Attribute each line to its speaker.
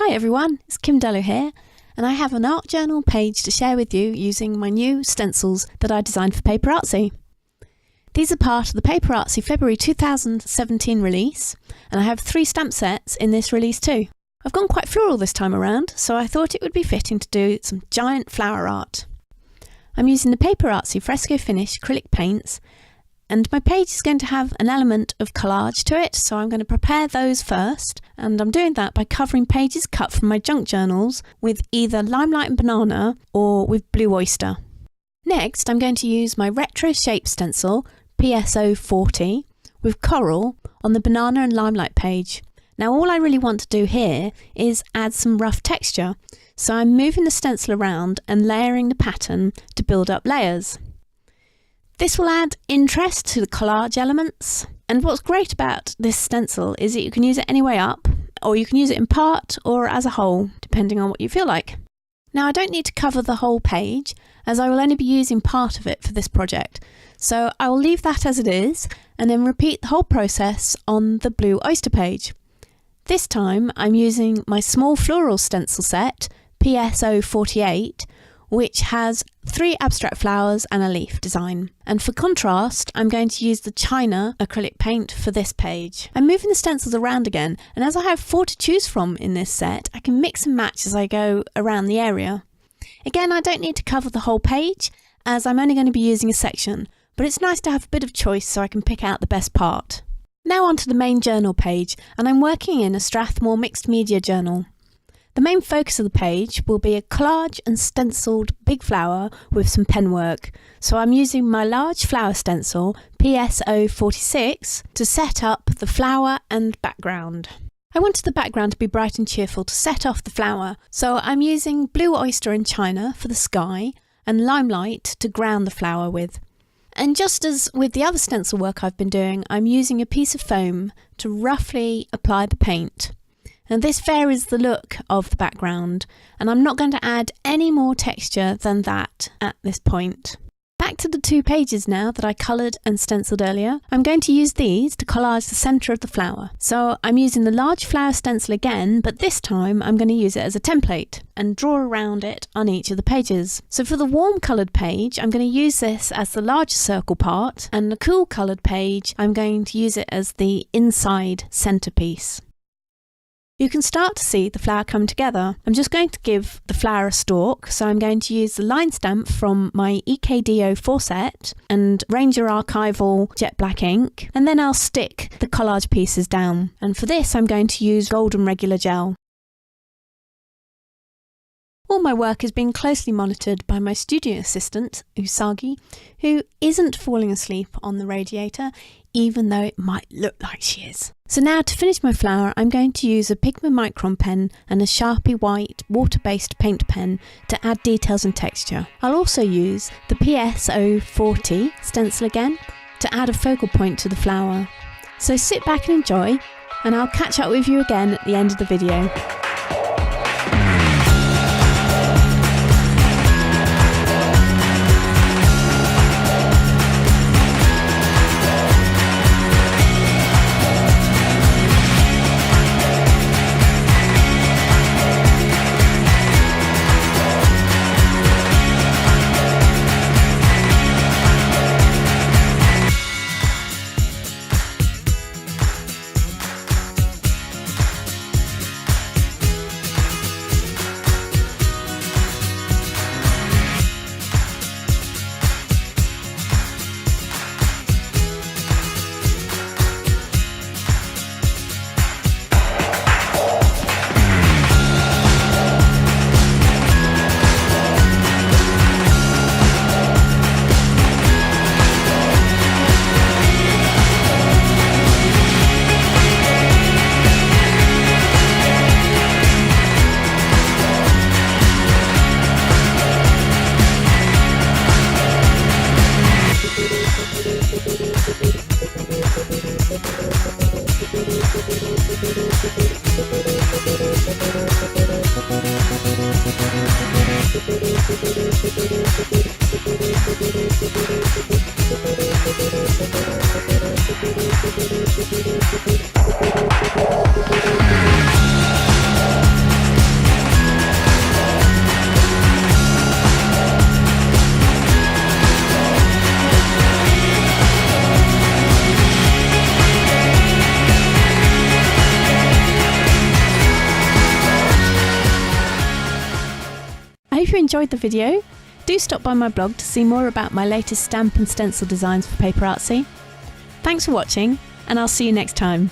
Speaker 1: Hi everyone, it's Kim Dellow here, and I have an art journal page to share with you using my new stencils that I designed for PaperArtsy. These are part of the PaperArtsy February 2017 release, and I have 3 stamp sets in this release too. I've gone quite floral this time around, so I thought it would be fitting to do some giant flower art. I'm using the PaperArtsy Fresco finish acrylic paints, and my page is going to have an element of collage to it, so I'm going to prepare those first, and I'm doing that by covering pages cut from my junk journals with either Limelight and Banana or with blue Oyster. Next, I'm going to use my retro shape stencil PSO40 with coral on the Banana and Limelight page. Now all I really want to do here is add some rough texture, so I'm moving the stencil around and layering the pattern to build up layers. This will add interest to the collage elements, and what's great about this stencil is that you can use it any way up, or you can use it in part or as a whole, depending on what you feel like. Now I don't need to cover the whole page, as I will only be using part of it for this project, so I will leave that as it is and then repeat the whole process on the blue Oyster page. This time I'm using my small floral stencil set, PSO48, which has 3 abstract flowers and a leaf design. And for contrast, I'm going to use the China acrylic paint for this page. I'm moving the stencils around again, and as I have 4 to choose from in this set, I can mix and match as I go around the area. Again, I don't need to cover the whole page, as I'm only going to be using a section, but it's nice to have a bit of choice so I can pick out the best part. Now onto the main journal page, and I'm working in a Strathmore Mixed media journal. The main focus of the page will be a collage and stenciled big flower with some penwork, so I'm using my large flower stencil PSO46 to set up the flower and background. I wanted the background to be bright and cheerful to set off the flower, so I'm using blue Oyster and China for the sky and Limelight to ground the flower with. And just as with the other stencil work I've been doing, I'm using a piece of foam to roughly apply the paint. And this varies the look of the background, and I'm not going to add any more texture than that at this point. Back to the 2 pages now that I coloured and stenciled earlier. I'm going to use these to collage the centre of the flower. So I'm using the large flower stencil again, but this time I'm going to use it as a template and draw around it on each of the pages. So for the warm coloured page, I'm going to use this as the larger circle part, and the cool coloured page, I'm going to use it as the inside centrepiece. You can start to see the flower come together. I'm just going to give the flower a stalk, so I'm going to use the line stamp from my EKDO4 set and Ranger Archival jet black ink, and then I'll stick the collage pieces down. And for this I'm going to use golden regular gel. All my work is being closely monitored by my studio assistant, Usagi, who isn't falling asleep on the radiator, even though it might look like she is. So now to finish my flower, I'm going to use a Pigma Micron pen and a Sharpie white water-based paint pen to add details and texture. I'll also use the PSO40 stencil again to add a focal point to the flower. So sit back and enjoy, and I'll catch up with you again at the end of the video. if you enjoyed the video, do stop by my blog to see more about my latest stamp and stencil designs for PaperArtsy. Thanks for watching, and I'll see you next time.